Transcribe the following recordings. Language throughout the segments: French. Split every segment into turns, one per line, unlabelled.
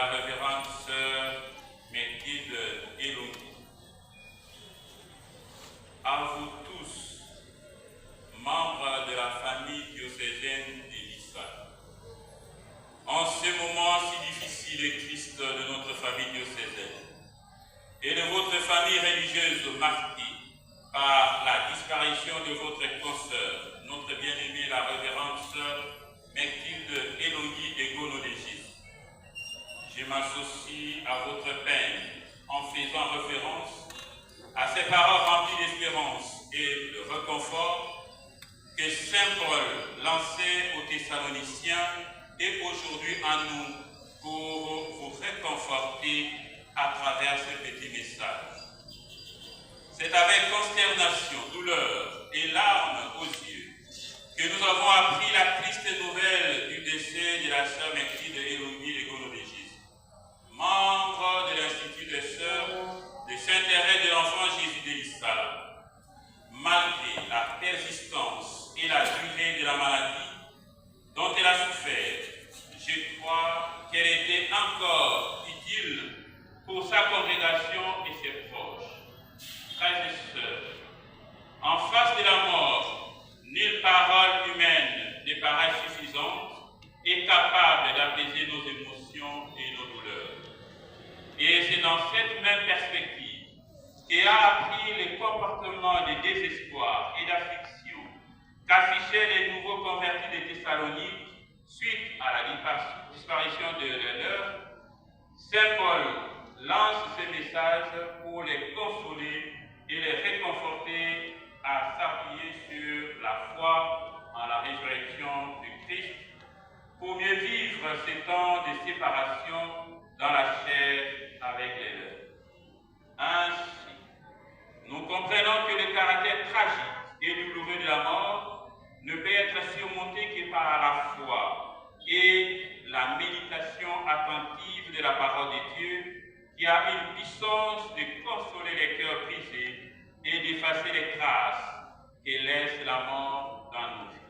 la révérende sœur Mekilde Elongi. À vous tous, membres de la famille diocésaine d'Élissa, en ce moment si difficile et triste de notre famille diocésaine et de votre famille religieuse marquée par la disparition de votre consoeur, notre bien-aimée, la révérende sœur Mekilde Elongi Egonolégis, je m'associe à votre peine en faisant référence à ces paroles remplies d'espérance et de réconfort que Saint Paul lançait aux Thessaloniciens et aujourd'hui à nous pour vous réconforter à travers ce petit message. C'est avec consternation, douleur et larmes aux yeux que nous avons appris la triste nouvelle du décès de la sœur Mekilde Elongi Egonolégis, membre de l'Institut des Sœurs de Saint-Thérèse de l'Enfant Jésus d'Élissa. Malgré la persistance et la durée de la maladie dont elle a souffert, je crois qu'elle était encore utile pour sa congrégation et ses proches. Frères et sœurs, en face de la mort, nulle parole humaine ne paraît suffisante et capable d'apaiser nos émotions et nos douleurs. Et c'est dans cette même perspective qu'a appris les comportements de désespoir et d'affliction qu'affichaient les nouveaux convertis de Thessalonique suite à la disparition de leur. Saint Paul lance ce message pour les consoler et les réconforter à s'appuyer sur la foi en la résurrection du Christ pour mieux vivre ces temps de séparation dans la chair avec les leurs. Ainsi, nous comprenons que le caractère tragique et douloureux de la mort ne peut être surmonté que par la foi et la méditation attentive de la parole de Dieu qui a une puissance de consoler les cœurs brisés et d'effacer les traces que laisse la mort dans nos vies.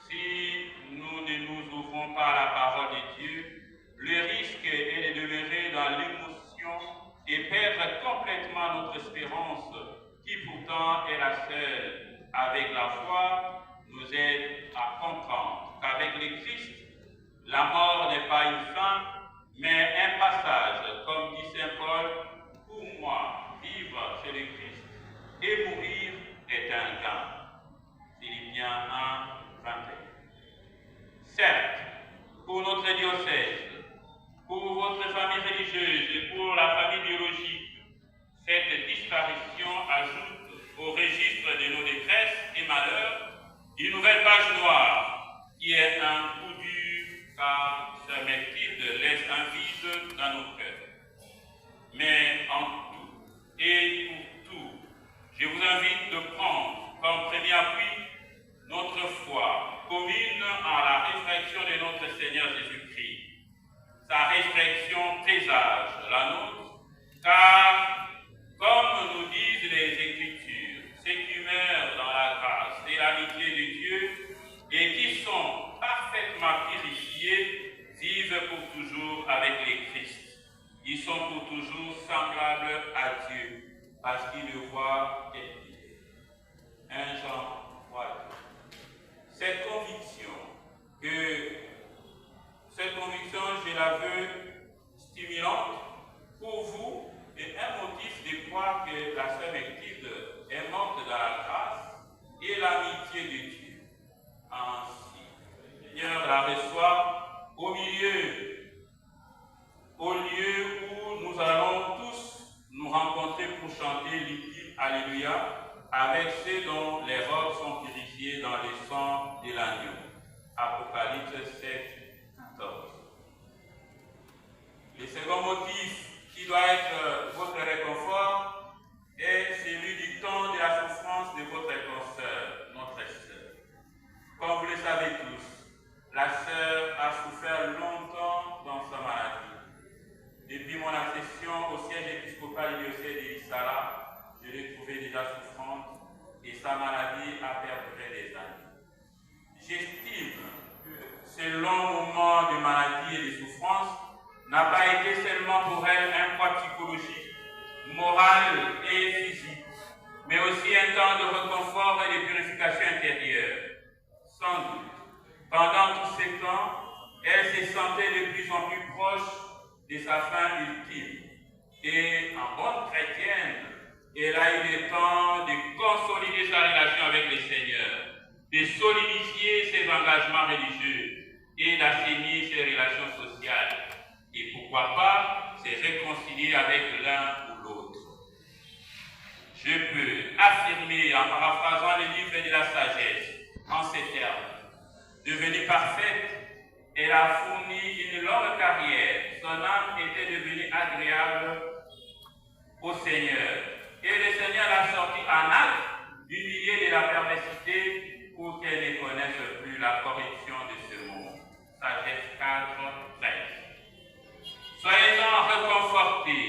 Si nous ne nous ouvrons pas à la parole de Dieu, le risque est de demeurer dans l'émotion et perdre complètement notre espérance, qui pourtant est la seule, avec la foi, nous aide à comprendre qu'avec le Christ, la mort n'est pas une fin, mais un passage, comme dit Saint Paul, pour moi, vivre c'est le Christ et mourir est un gain. Philippiens 1, 21. Certes, pour notre diocèse, pour votre famille religieuse et pour la famille biologique, cette disparition ajoute au registre de nos détresses et malheurs une nouvelle page noire qui est un coup dur car Saint Mekilde laisse un vide dans nos cœurs. Mais en tout et pour tout, je vous invite de prendre comme premier appui notre foi commune en la résurrection de notre Seigneur Jésus-Christ. Sa résurrection présage la nôtre, car, comme nous disent les Écritures, ceux qui meurent dans la grâce et l'amitié de Dieu et qui sont parfaitement purifiés vivent pour toujours avec le Christ. Ils sont pour toujours semblables à Dieu parce qu'ils le voient et vivent. 1 Jean 3. Cette conviction, je la veux stimulante pour vous et un motif de croire que la sœur Mekilde est morte dans la grâce et l'amitié de Dieu. Ainsi, le Seigneur la reçoit au lieu où nous allons tous nous rencontrer pour chanter l'hymne Alléluia avec ceux dont les robes sont purifiées dans le sang de l'agneau. Apocalypse 7, 14. Le second motif qui doit être votre réconfort est celui du temps de la souffrance de votre consoeur, notre sœur. Comme vous le savez tous, la sœur a souffert longtemps dans sa maladie. Depuis mon accession au siège épiscopal du diocèse d'Élissa, je l'ai trouvée déjà souffrante et sa maladie a perduré des années. J'estime que ce long moment de maladie et de souffrance n'a pas morale et physique, mais aussi un temps de réconfort et de purification intérieure. Sans doute, pendant tous ces temps, elle se sentait de plus en plus proche de sa fin ultime. Et en bonne chrétienne, elle a eu le temps de consolider sa relation avec le Seigneur, de solidifier ses engagements religieux et d'assainir ses relations sociales. Et pourquoi pas se réconcilier avec l'un ou l'autre. Je peux affirmer, en paraphrasant le livre de la sagesse, en ces termes: devenue parfaite, elle a fourni une longue carrière. Son âme était devenue agréable au Seigneur. Et le Seigneur l'a sorti en acte du milieu de la perversité pour qu'elle ne connaisse plus la corruption de ce monde. Sagesse 4, 13. Soyez-en réconfortés,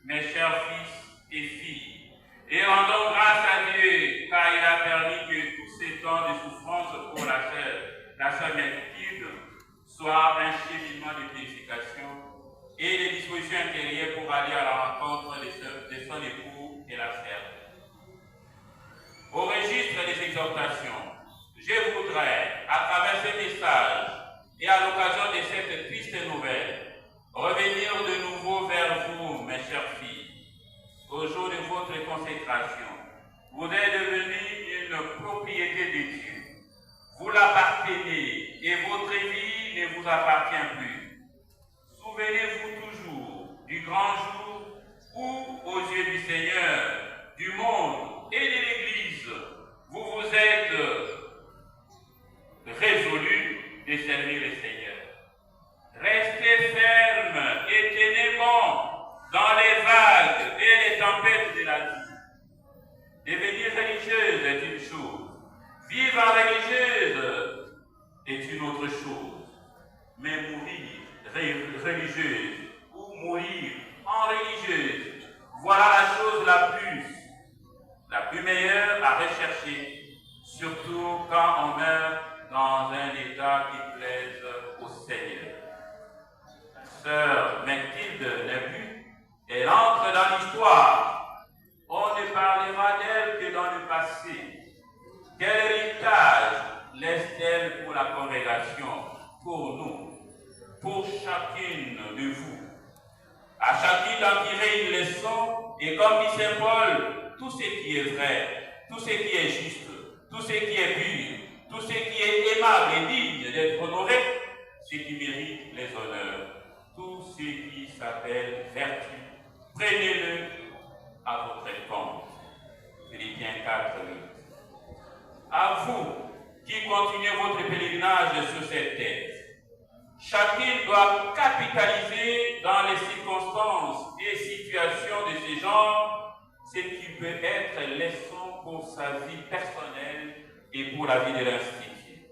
mes chers fils et filles, et rendons grâce à Dieu, car il a permis que tous ces temps de souffrance pour la sœur Mathilde soient un cheminement de purification et de disposition intérieure pour aller à la rencontre de son époux et la serve. Au registre des exhortations, je voudrais, à travers ce message et à l'occasion de cette triste nouvelle, revenir de nouveau vers vous, mes chères filles. Au jour de votre consécration, vous êtes devenue une propriété de Dieu. Vous l'appartenez et votre vie ne vous appartient plus. Souvenez-vous toujours du grand jour où, aux yeux du Seigneur, du monde et de l'Église, vous vous êtes résolus de servir le Seigneur. Restez fermes et tenez bon dans les vagues et les tempêtes de la vie. Devenir religieuse est une chose, vivre en religieuse est une autre chose. Mais mourir religieuse ou mourir en religieuse, voilà la chose la plus meilleure à rechercher, surtout quand on meurt dans un état qui plaise au Seigneur. Sœur Mathilde n'est plus, elle entre dans l'histoire. On ne parlera d'elle que dans le passé. Quel héritage laisse-t-elle pour la congrégation, pour nous, pour chacune de vous? À chacune d'en tirer une leçon, et comme dit Saint Paul, tout ce qui est vrai, tout ce qui est juste, tout ce qui est pur, tout ce qui est aimable et digne d'être honoré, ce qui mérite les honneurs, tout ce qui s'appelle vertu, prenez-le à votre compte. Philippiens 4, 8. À vous qui continuez votre pèlerinage sur cette terre, chacun doit capitaliser dans les circonstances et situations de ce genre ce qui peut être leçon pour sa vie personnelle et pour la vie de l'Institut.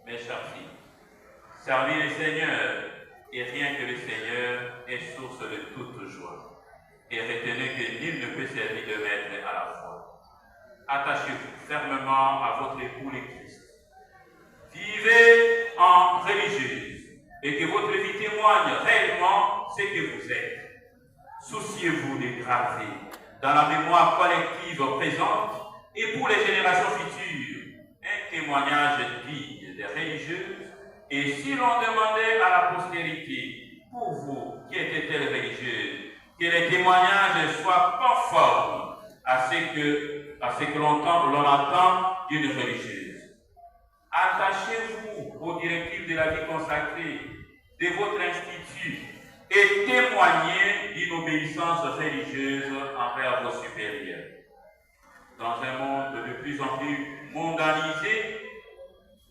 Mes chers filles, servir le Seigneur et rien que le Seigneur est source de toute joie. Et retenez que nul ne peut servir de maître à la fois. Attachez-vous fermement à votre époux le Christ. Vivez en religieuse et que votre vie témoigne réellement ce que vous êtes. Souciez-vous de graver dans la mémoire collective présente et pour les générations futures un témoignage digne des religieuses. Et si l'on demandait à la postérité, pour vous qui étaient-elles religieuses, que les témoignages soient conformes à ce que l'on attend d'une religieuse. Attachez-vous aux directives de la vie consacrée de votre institut et témoignez d'une obéissance religieuse envers vos supérieurs. Dans un monde de plus en plus mondanisé,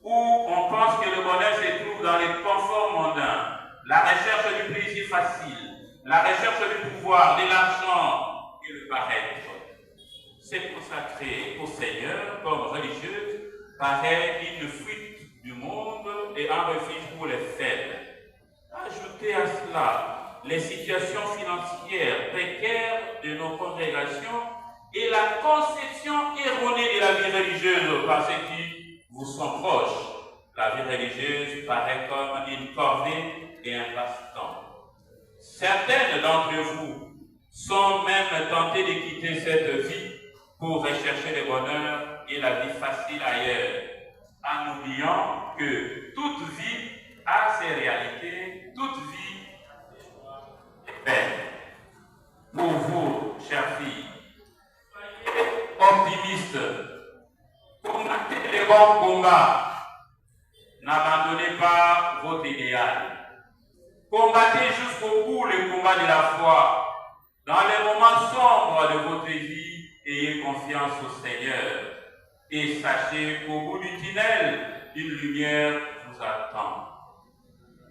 où on pense que le bonheur se trouve dans les conforts mondains, la recherche du plaisir facile, la recherche du pouvoir, de l'argent et le paraître. C'est consacré au Seigneur comme religieuse paraît une fuite du monde et un refuge pour les faibles. Ajoutez à cela les situations financières précaires de nos congrégations et la conception erronée de la vie religieuse par ceux qui vous sont proches. La vie religieuse paraît comme une corvée et un passe-temps. Certaines d'entre vous sont même tentés de quitter cette vie pour rechercher le bonheur et la vie facile ailleurs, en oubliant que toute vie a ses réalités, toute vie est belle. Pour vous, chères filles, soyez optimistes, combattez les bons combats, n'abandonnez pas votre idéal. Combattez jusqu'au bout le combat de la foi. Dans les moments sombres de votre vie, ayez confiance au Seigneur et sachez qu'au bout du tunnel, une lumière vous attend.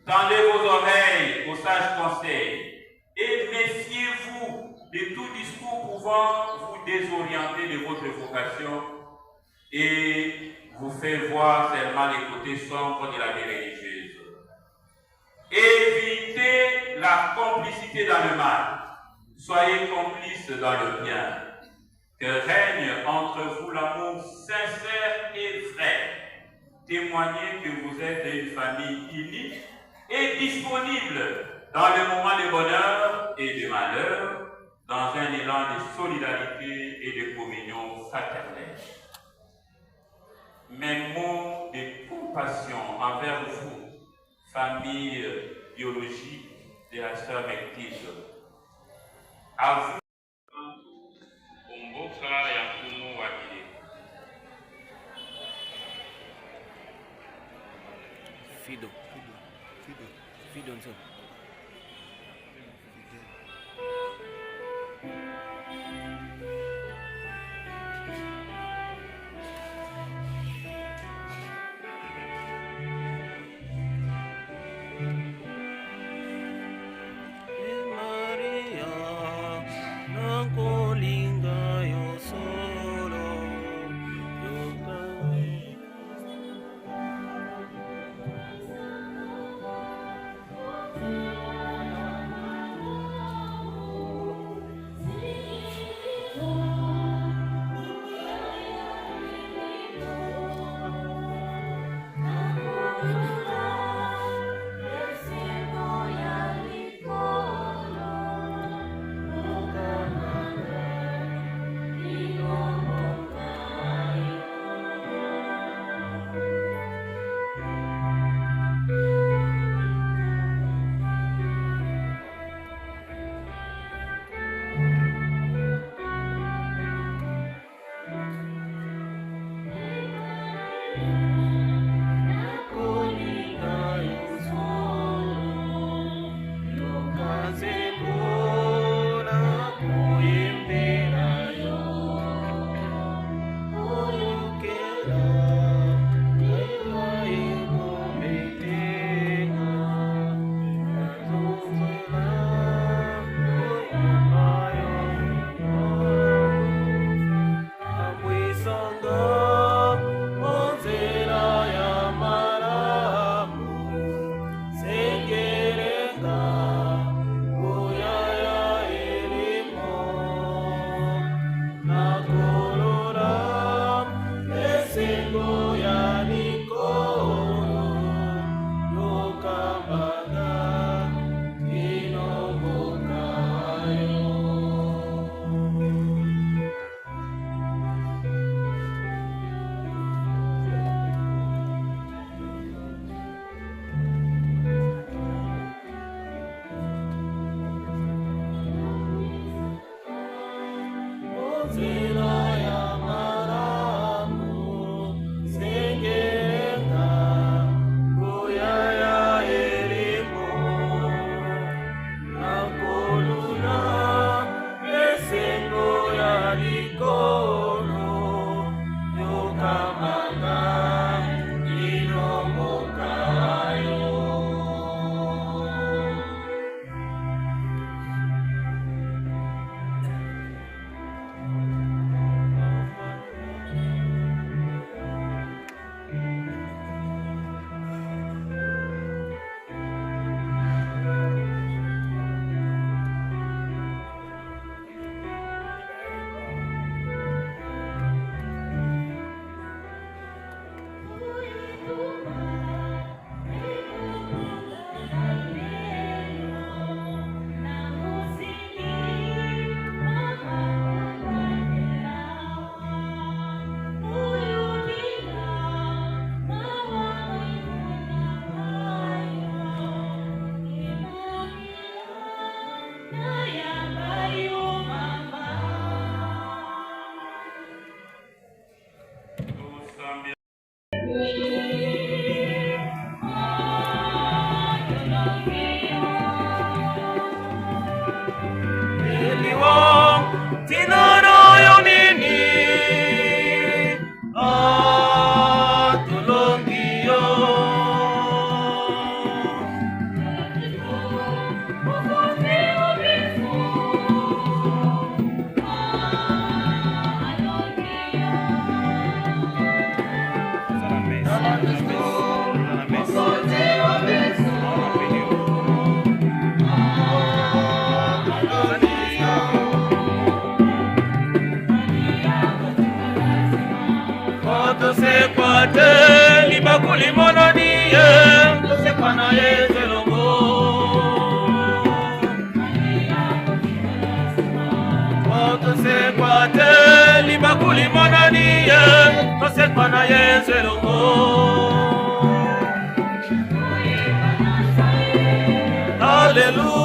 Tendez vos oreilles aux sages conseils et méfiez-vous de tout discours pouvant vous désorienter de votre vocation et vous faire voir seulement les côtés sombres de la vie religieuse. Évitez la complicité dans le mal. Soyez complices dans le bien. Que règne entre vous l'amour sincère et vrai. Témoignez que vous êtes une famille unie et disponible dans les moments de bonheur et de malheur, dans un élan de solidarité et de communion fraternelle. Mes mots de compassion envers vous, famille biologique de la sœur Mathilde. À vous, Omboka Yankumu Wakile.
Fido nso. libakuli mononi tosekwa na ye zelongo tosekwa te libakuli mononi tosekwa na ye zelongo Hallelujah